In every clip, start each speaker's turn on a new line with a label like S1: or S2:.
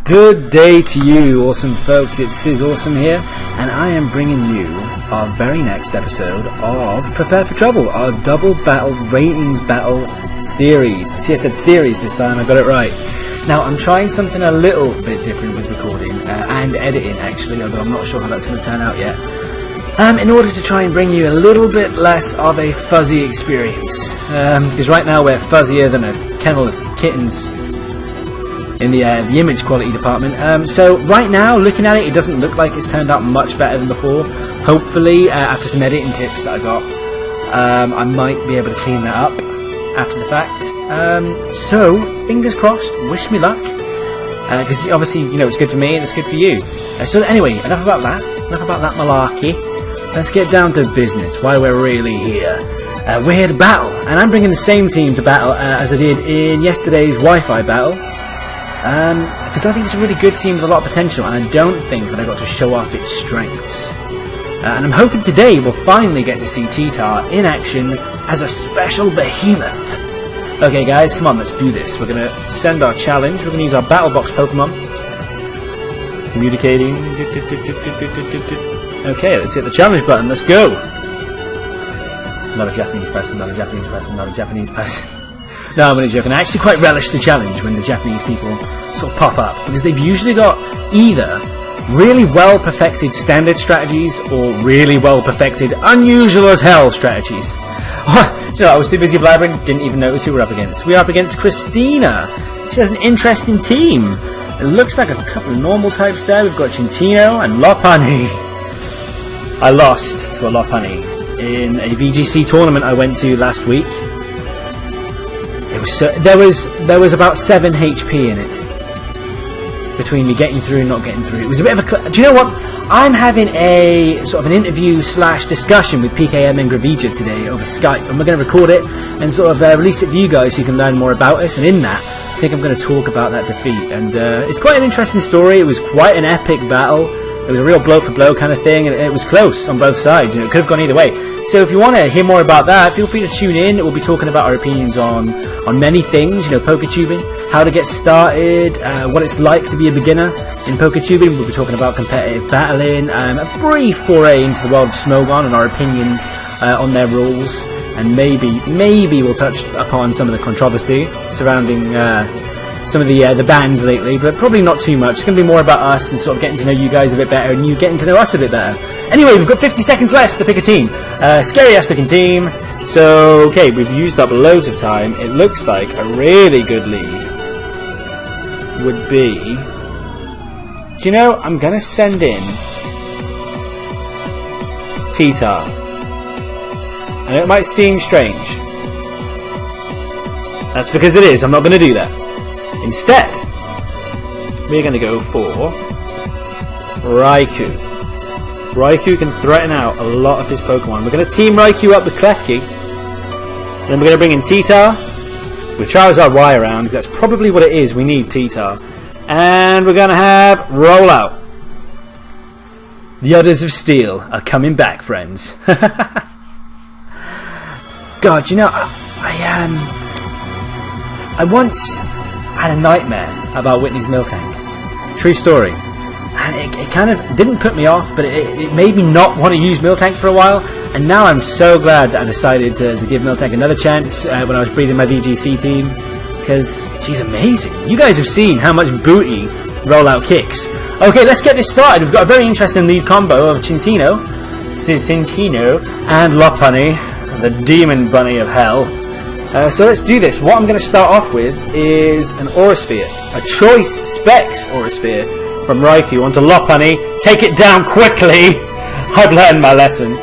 S1: Good day to you, awesome folks. It's Scizorsome here, and I am bringing you our very next episode of Prepare for Trouble, our double battle ratings battle series. See, I said series this time, I got it right. Now, I'm trying something a little bit different with recording and editing, actually, although I'm not sure how that's going to turn out yet. In order to try and bring you a little bit less of a fuzzy experience. Because right now we're fuzzier than a kennel of kittens in the image quality department. So right now, looking at it, it doesn't look like it's turned out much better than before. Hopefully, after some editing tips that I got, I might be able to clean that up after the fact. So, fingers crossed, wish me luck. Because obviously, you know, it's good for me and it's good for you. So anyway, enough about that malarkey. Let's get down to business, why we're really here. We're here to battle, and I'm bringing the same team to battle as I did in yesterday's Wi-Fi battle. Because I think it's a really good team with a lot of potential, and I don't think that I got to show off its strengths. And I'm hoping today we'll finally get to see T-Tar in action as a special behemoth. Okay guys, come on, let's do this. We're going to send our challenge. We're going to use our Battle Box Pokemon. Communicating. Okay, let's hit the challenge button. Let's go. Not a Japanese person, not a Japanese person, not a Japanese person. No, I'm only joking. I actually quite relish the challenge when the Japanese people sort of pop up, because they've usually got either really well perfected standard strategies or really well perfected unusual as hell strategies. You know, I was too busy blabbering, didn't even notice who we're up against. We're up against Christina. She has an interesting team. It looks like a couple of normal types there. We've got Chinchino and Lopunny. I lost to a Lopunny in a VGC tournament I went to last week. It was there was about 7 HP in it between me getting through and not getting through. It was a bit of a. Do you know what? I'm having a sort of an interview / discussion with PKM and Gravija today over Skype, and we're going to record it and sort of release it for you guys so you can learn more about us. And in that, I think I'm going to talk about that defeat. And it's quite an interesting story. It was quite an epic battle. It was a real blow for blow kind of thing, and it was close on both sides. You know, it could have gone either way. So if you want to hear more about that, feel free to tune in. We'll be talking about our opinions on many things. You know, PokeTubing, how to get started, what it's like to be a beginner in PokeTubing. We'll be talking about competitive battling, a brief foray into the world of Smogon and our opinions on their rules, and maybe we'll touch upon some of the controversy surrounding some of the bands lately, but probably not too much. It's going to be more about us and sort of getting to know you guys a bit better and you getting to know us a bit better. Anyway, we've got 50 seconds left to pick a team. Scary-ass looking team. So, okay, we've used up loads of time. It looks like a really good lead would be... Do you know, I'm going to send in T-Tar. I know it might seem strange. That's because it is. I'm not going to do that. Instead, we're going to go for Raikou. Raikou can threaten out a lot of his Pokemon. We're going to team Raikou up with Klefki. Then we're going to bring in T-Tar with Charizard Y around, because that's probably what it is. We need T-Tar. And we're going to have Rollout. The Udders of Steel are coming back, friends. God, you know, I once had a nightmare about Whitney's Miltank. True story. And it kind of didn't put me off, but it made me not want to use Miltank for a while. And now I'm so glad that I decided to give Miltank another chance when I was breeding my VGC team, because she's amazing. You guys have seen how much booty Rollout kicks. Okay, let's get this started. We've got a very interesting lead combo of Chinchino and Lopunny, the demon bunny of hell. So let's do this. What I'm going to start off with is an Aurasphere, a choice specs Aurasphere from Raikou onto Lopunny. Take it down quickly. I've learned my lesson.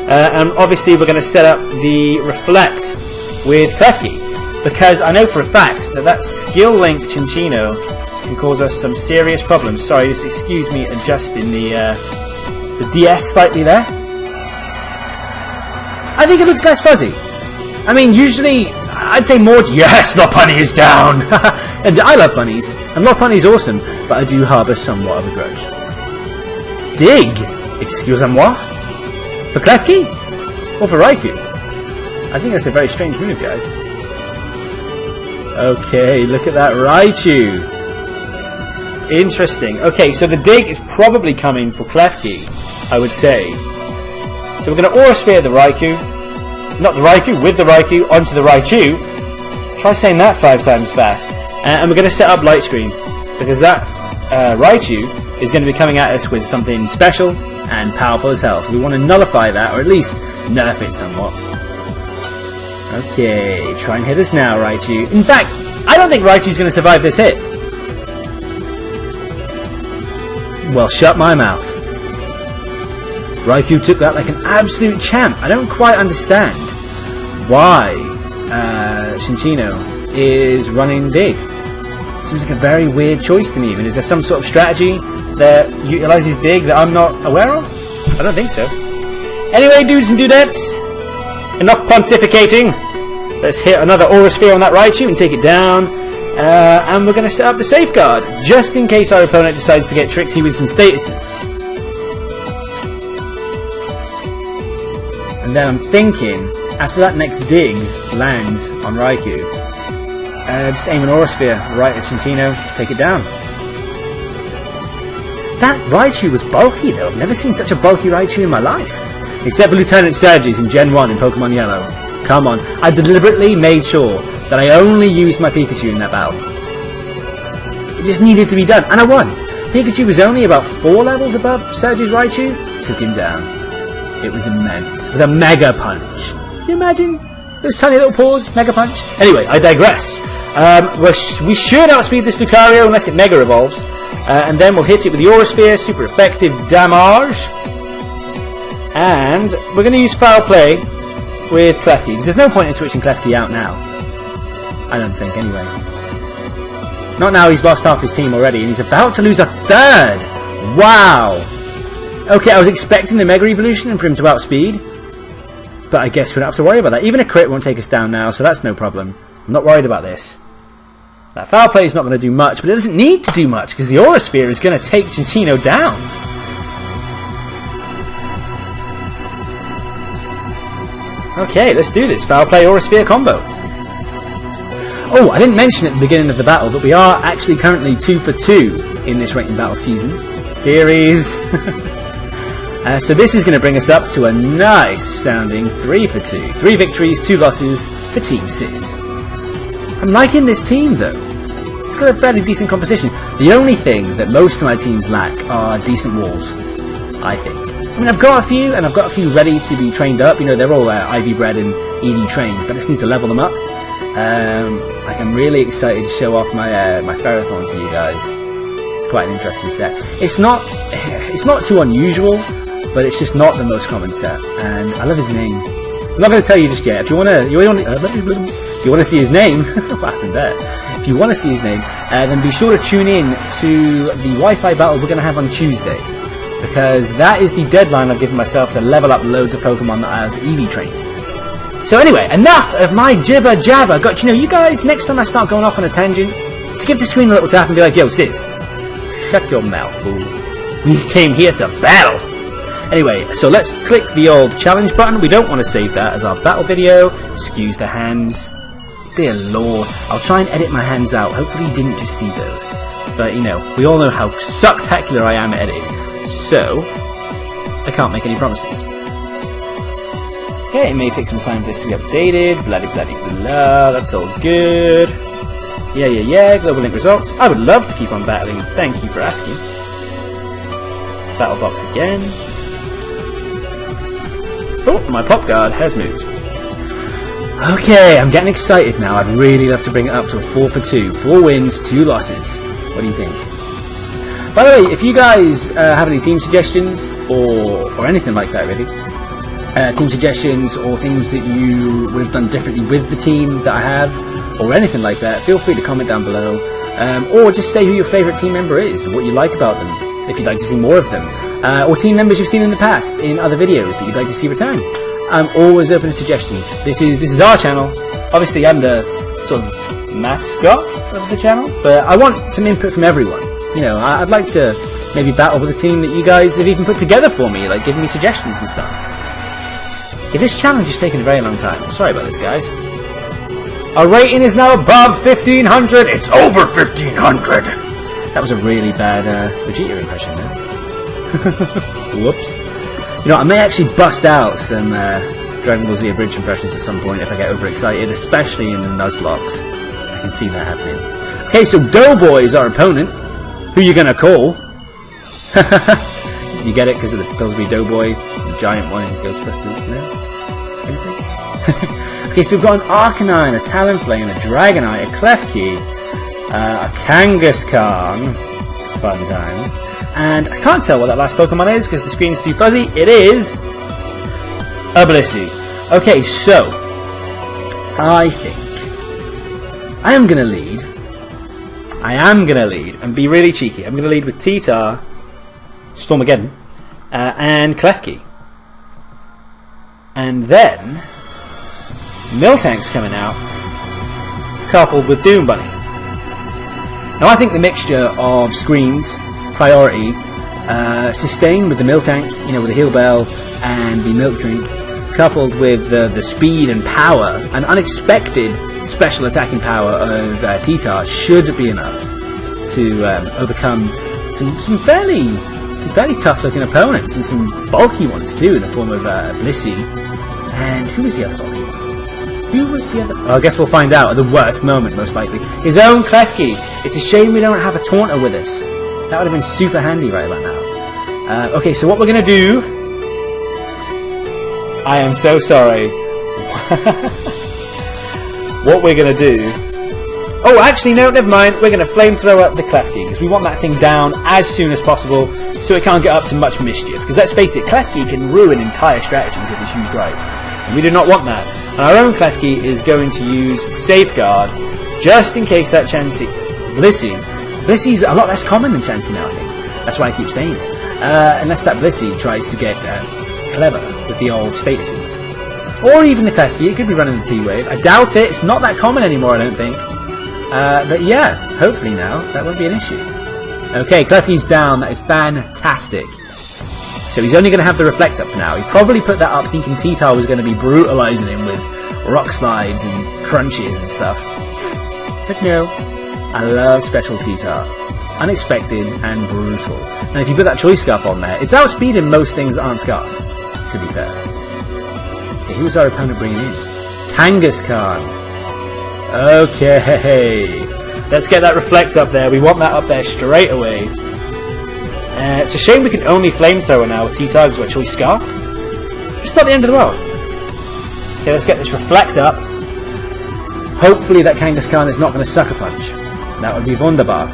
S1: And obviously we're going to set up the Reflect with Klefki, because I know for a fact that skill link Chinchino can cause us some serious problems. Sorry, just excuse me adjusting the DS slightly there. I think it looks less fuzzy. I mean, usually, I'd say more... Yes, Lopunny is down! And I love bunnies, and Lopunny's awesome, but I do harbour somewhat of a grudge. Dig! Excusez-moi? For Klefki? Or for Raikou? I think that's a very strange move, guys. Okay, look at that Raichu. Interesting. Okay, so the dig is probably coming for Klefki, I would say. So we're going to Aurasphere the Raikou. Not the Raikou, with the Raikou, onto the Raichu. Try saying that 5 times fast. And we're going to set up Light Screen, because that Raichu is going to be coming at us with something special and powerful as hell. So we want to nullify that, or at least nerf it somewhat. Okay, try and hit us now, Raichu. In fact, I don't think Raichu's going to survive this hit. Well, shut my mouth. Raikou took that like an absolute champ. I don't quite understand why Shinchino is running Dig. Seems like a very weird choice to me. Even is there some sort of strategy that utilizes Dig that I'm not aware of? I don't think so. Anyway, dudes and dudettes, enough pontificating. Let's hit another Aurasphere on that Raichu and take it down. And we're going to set up the safeguard, just in case our opponent decides to get tricksy with some statuses. And then I'm thinking, after that next dig lands on Raikou, just aim an Aurasphere right at Shinchino, take it down. That Raichu was bulky though. I've never seen such a bulky Raichu in my life. Except for Lieutenant Surges in Gen 1 in Pokemon Yellow. Come on, I deliberately made sure that I only used my Pikachu in that battle. It just needed to be done, and I won. Pikachu was only about 4 levels above Surge's Raichu. Took him down. It was immense, with a Mega Punch. Can you imagine those tiny little paws? Mega Punch? Anyway, I digress. We should outspeed this Lucario unless it Mega Evolves. And then we'll hit it with the Aurasphere, super effective damage. And we're going to use Foul Play with Klefki, because there's no point in switching Klefki out now. I don't think, anyway. Not now, he's lost half his team already, and he's about to lose a third! Wow! Okay, I was expecting the Mega Evolution and for him to outspeed, but I guess we don't have to worry about that. Even a crit won't take us down now, so that's no problem. I'm not worried about this. That Foul Play is not going to do much, but it doesn't need to do much, because the Aurasphere is going to take Chinchino down. Okay, let's do this. Foul Play Aurasphere combo. Oh, I didn't mention at the beginning of the battle, but we are actually currently 2 for 2 in this ranked battle series. So this is going to bring us up to a nice sounding 3 for 2. 3 victories, 2 losses for Team Sizz. I'm liking this team though. It's got a fairly decent composition. The only thing that most of my teams lack are decent walls, I think. I mean, I've got a few, and I've got a few ready to be trained up. You know, they're all IV bred and EV trained, but I just need to level them up. Like, I'm really excited to show off my my Ferrothorn to you guys. It's quite an interesting set. It's not too unusual, but it's just not the most common set. And I love his name. I'm not going to tell you just yet. If you want to see his name, what happened there? If you want to see his name, then be sure to tune in to the Wi-Fi battle we're going to have on Tuesday, because that is the deadline I've given myself to level up loads of Pokemon that I've EV trained. So anyway, enough of my jibber jabber. Got, you know, you guys, next time I start going off on a tangent, just give the screen a little tap and be like, yo, Sizz, shut your mouth, fool. We came here to battle. Anyway, so let's click the old challenge button. We don't want to save that as our battle video. Excuse the hands. Dear Lord. I'll try and edit my hands out. Hopefully you didn't just see those. But, you know, we all know how sucktacular I am at editing. So, I can't make any promises. Okay, it may take some time for this to be updated. Bloody blah. That's all good. Yeah. Global link results. I would love to keep on battling. Thank you for asking. Battle box again. Oh, my pop guard has moved. Okay, I'm getting excited now. I'd really love to bring it up to a 4 for 2. 4 wins, 2 losses. What do you think? By the way, if you guys have any team suggestions or anything like that, really, team suggestions or things that you would have done differently with the team that I have, or anything like that, feel free to comment down below, or just say who your favourite team member is, what you like about them, if you'd like to see more of them, or team members you've seen in the past in other videos that you'd like to see return. I'm always open to suggestions. This is our channel. Obviously, I'm the sort of mascot of the channel, but I want some input from everyone. You know, I'd like to maybe battle with a team that you guys have even put together for me, like giving me suggestions and stuff. Yeah, this challenge is taking a very long time. Sorry about this, guys. Our rating is now above 1500. It's over 1500. That was a really bad Vegeta impression there. Whoops. You know, I may actually bust out some Dragon Ball Z Abridged impressions at some point if I get overexcited, especially in the Nuzlocke. I can see that happening. Okay, so Doughboy is our opponent. Who you gonna call? You get it because of the Pillsbury Doughboy, the giant one in Ghostbusters, no? Anything? Okay, so we've got an Arcanine, a Talonflame, a Dragonite, a Klefki, a Kangaskhan, fun times, and I can't tell what that last Pokemon is because the screen's too fuzzy. It is a Blissey. Okay, so I think I am gonna lead and be really cheeky. I'm gonna lead with T-Tar, Stormageddon, and Klefki, and then Miltank's coming out, coupled with Doom Bunny. Now I think the mixture of screens, priority, sustained with the Miltank, you know, with the Heal Bell and the Milk Drink, coupled with the speed and power and unexpected special attacking power of T-Tar should be enough to overcome some fairly tough looking opponents, and some bulky ones too, in the form of Blissey. And who was the other bulky one? Who was the other? Oh, I guess we'll find out at the worst moment, most likely. His own Klefki. It's a shame we don't have a Taunter with us. That would have been super handy right about now. Okay, so what we're going to do... I am so sorry. What we're going to do... Oh, actually, no, never mind. We're going to flamethrower up the Klefki, because we want that thing down as soon as possible, so it can't get up to much mischief. Because let's face it, Klefki can ruin entire strategies if it's used right. And we do not want that. And our own Klefki is going to use Safeguard, just in case that Chansey... Blissey's a lot less common than Chansey now, I think. That's why I keep saying it. Unless that Blissey tries to get clever with the old statuses. Or even the Klefki, it could be running the T-Wave. I doubt it, it's not that common anymore, I don't think. But yeah, hopefully now, that won't be an issue. Okay, Klefki's down, that is fantastic. So he's only going to have the Reflect up for now. He probably put that up thinking T-Tar was going to be brutalising him with Rock Slides and Crunches and stuff. But no, I love Special T-Tar. Unexpected and brutal. And if you put that Choice Scarf on there, it's outspeeding most things that aren't scarfed, to be fair. Okay, who was our opponent bringing in? Kangaskhan. Okay, let's get that Reflect up there. We want that up there straight away. It's a shame we can only Flamethrower now with T-Tar because we're Choice Scarfed. It's not the end of the world. Okay, let's get this Reflect up. Hopefully that Kangaskhan is not going to Sucker Punch. That would be wunderbar.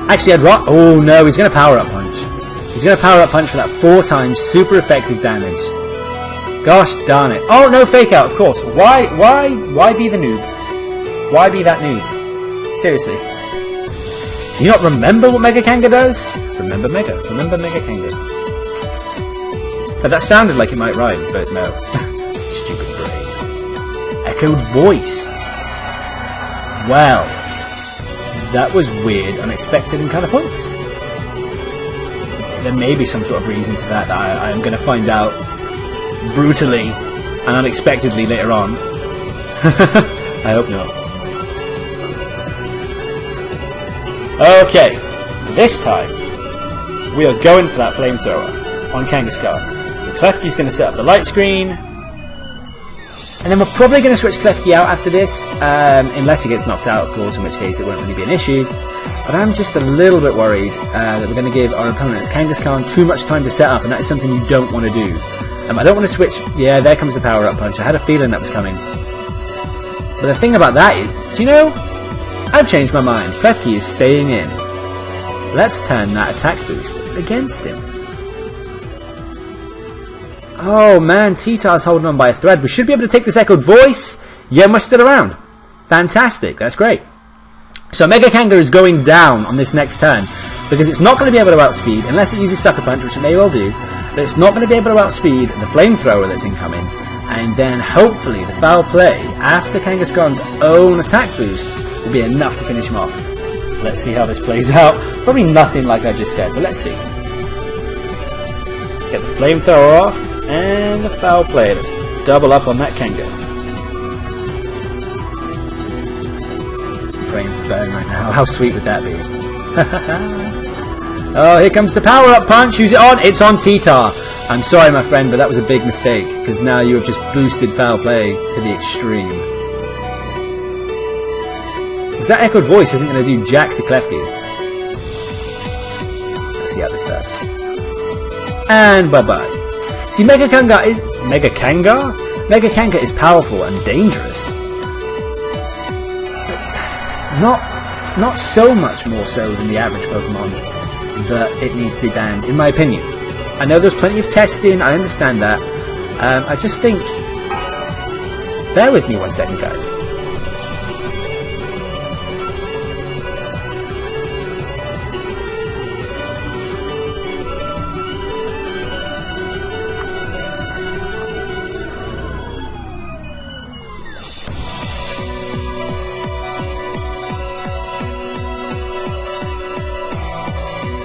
S1: Actually, I'd rock. Oh no, he's going to Power Up Punch. He's going to Power Up Punch for that 4 times super effective damage. Gosh darn it. Oh, no Fake Out, of course. Why be the noob? Why be that noob? Seriously. Do you not remember what Mega Kanga does? Remember Mega Kanga. But that sounded like it might rhyme, but no. Stupid brain. Echoed Voice. Well, that was weird, unexpected, and kind of pointless. There may be some sort of reason to that I am going to find out brutally and unexpectedly later on. I hope not. Okay, this time we are going for that Flamethrower on Kangaskhan. Klefki's going to set up the light screen, and then we're probably going to switch Klefki out after this, unless he gets knocked out, of course, in which case it won't really be an issue. But I'm just a little bit worried that we're going to give our opponents Kangaskhan too much time to set up, and that is something you don't want to do. I don't want to switch... Yeah, there comes the power-up punch. I had a feeling that was coming. But the thing about that is, do you know? I've changed my mind. Klefki is staying in. Let's turn that attack boost against him. Oh man, T-Tar's holding on by a thread. We should be able to take this Echoed Voice. Yeah, we're still around. Fantastic, that's great. So Mega Kanga is going down on this next turn, because it's not going to be able to outspeed, unless it uses Sucker Punch, which it may well do, but it's not going to be able to outspeed the Flamethrower that's incoming, and then hopefully the Foul Play, after Kangaskhan's own attack boost, will be enough to finish him off. Let's see how this plays out. Probably nothing like I just said, but let's see. Let's get the Flamethrower off, and the Foul Play. Let's double up on that Kanga. frame for burn right now. How sweet would that be? Oh, here comes the power-up punch. Who's it on? It's on T-Tar. I'm sorry, my friend, but that was a big mistake, because now you have just boosted foul play to the extreme. Because that echoed voice isn't going to do jack to Klefki. Let's see how this does. And bye-bye. See, Mega Kanga is powerful and dangerous. But not so much more so than the average Pokemon that it needs to be banned, in my opinion. I know there's plenty of testing, I understand that. I just think... Bear with me 1 second, guys.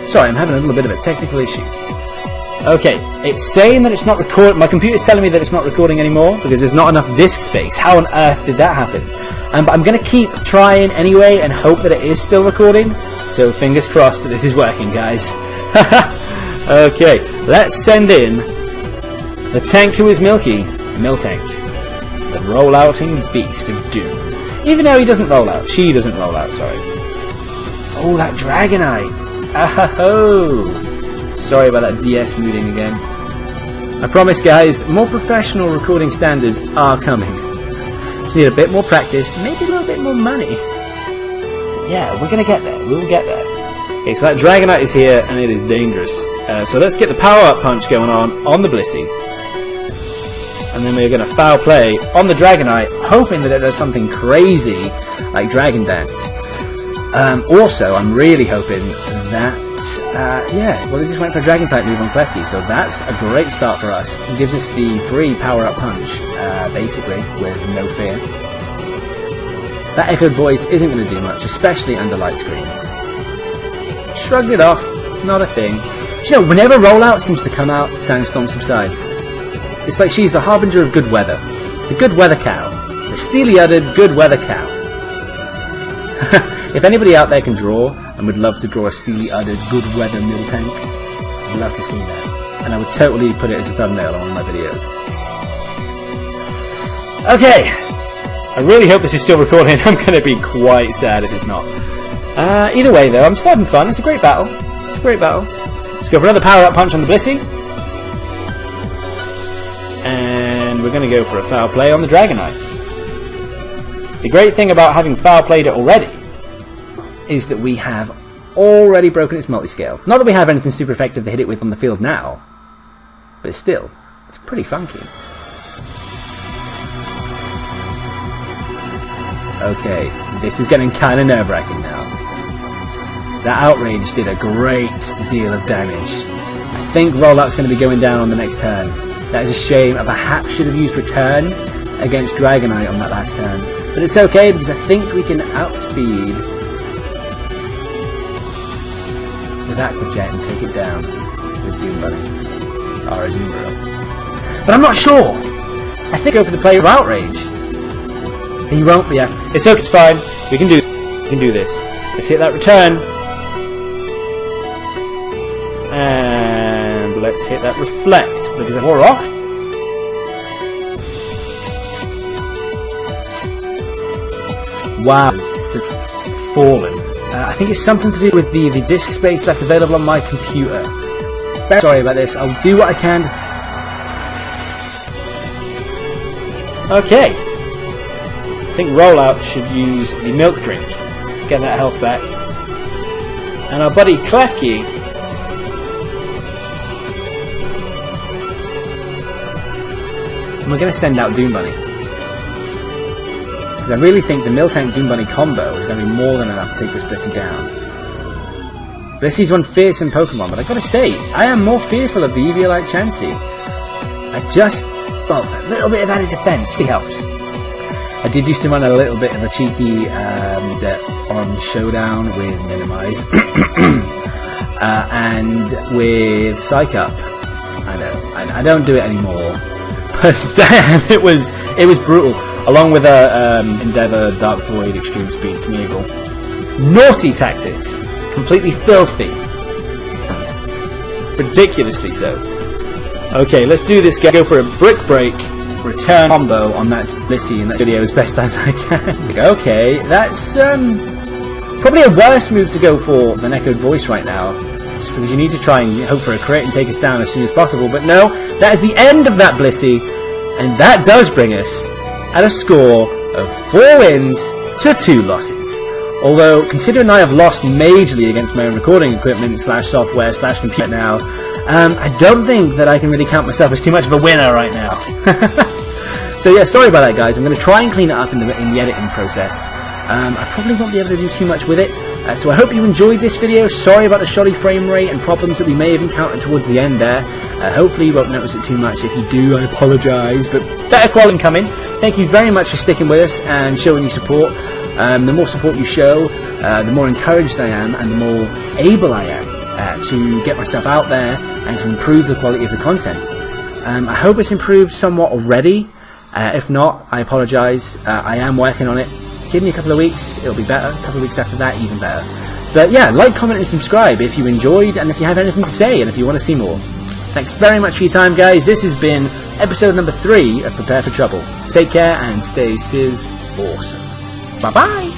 S1: Sorry, I'm having a little bit of a technical issue. Okay, it's saying that it's not recording. My computer's telling me that it's not recording anymore because there's not enough disk space. How on earth did that happen? But I'm going to keep trying anyway and hope that it is still recording. So fingers crossed that this is working, guys. Okay, let's send in the tank who is Milky, Miltank, the rollouting beast of doom. Even though he doesn't roll out, she doesn't roll out. Sorry. Oh, that Dragonite. Oh. Sorry about that DS muting again. I promise, guys, more professional recording standards are coming. Just need a bit more practice, maybe a little bit more money. Yeah, we're going to get there. We will get there. Okay, so that Dragonite is here, and it is dangerous. So let's get the power-up punch going on the Blissey. And then we're going to foul play on the Dragonite, hoping that it does something crazy like Dragon Dance. Also, I'm really hoping that, yeah, well, they just went for a Dragon-type move on Klefki, so that's a great start for us. It gives us the free power-up punch, basically, with no fear. That echoed voice isn't going to do much, especially under light screen. Shrugged it off, not a thing. Do you know, whenever Rollout seems to come out, Sandstorm subsides. It's like she's the harbinger of good weather. The good weather cow. The steely-uddered good weather cow. If anybody out there can draw, and would love to draw a steely-uddered good weather Miltank, I'd love to see that. And I would totally put it as a thumbnail on one of my videos. Okay! I really hope this is still recording. I'm going to be quite sad if it's not. Either way, though, I'm still having fun. It's a great battle. It's a great battle. Let's go for another power-up punch on the Blissey. And we're going to go for a foul play on the Dragonite. The great thing about having foul played it already is that we have already broken its multi-scale. Not that we have anything super effective to hit it with on the field now, but still, it's pretty funky. Okay, this is getting kind of nerve-wracking now. That Outrage did a great deal of damage. I think Rollout's going to be going down on the next turn. That is a shame. I perhaps should have used Return against Dragonite on that last turn. But it's okay, because I think we can outspeed with Aqua Jet and take it down with Doom Bunny. Arizumbril. But I'm not sure! I think go for the play of Outrage. He won't be. It's okay, it's fine. We can do this. Let's hit that Return. And let's hit that Reflect, because it wore off. Wow, it's fallen. I think it's something to do with the disk space left available on my computer. Very sorry about this. I'll do what I can. Okay. I think Rollout should use the Milk Drink. Get that health back. And our buddy Klefki. And we're going to send out Doom Bunny. Because I really think the Miltank Doom Bunny combo is going to be more than enough to take this Blissey down. Blissey's one fearsome Pokemon, but I've got to say, I am more fearful of the Eviolite Chansey. Well, a little bit of added defense really helps. I did used to run a little bit of a cheeky on Showdown with Minimize and with Psych Up. I know, I don't do it anymore. But damn, it was brutal. along with a Endeavour Dark Void Extreme Speed Smeagol. Naughty tactics, completely filthy, ridiculously so. Okay, let's do this. Go for a Brick Break return combo on that Blissey in that video as best as I can. Okay, that's probably a worse move to go for than Echoed Voice right now, just because you need to try and hope for a crit and take us down as soon as possible. But no, that is the end of that Blissey, and that does bring us at a score of 4 wins to 2 losses. Although, considering I have lost majorly against my own recording equipment / software / computer now, I don't think that I can really count myself as too much of a winner right now. So yeah, sorry about that, guys. I'm going to try and clean it up in the editing process. I probably won't be able to do too much with it. So I hope you enjoyed this video. Sorry about the shoddy frame rate and problems that we may have encountered towards the end there. Hopefully you won't notice it too much. If you do, I apologise. But better quality coming. Thank you very much for sticking with us and showing your support. The more support you show, the more encouraged I am and the more able I am to get myself out there and to improve the quality of the content. I hope it's improved somewhat already. If not, I apologise. I am working on it. Give me a couple of weeks, it'll be better. A couple of weeks after that, even better. But yeah, like, comment and subscribe if you enjoyed and if you have anything to say and if you want to see more. Thanks very much for your time, guys. This has been episode number 3 of Prepare for Trouble. Take care and stay Scizorsome. Bye-bye!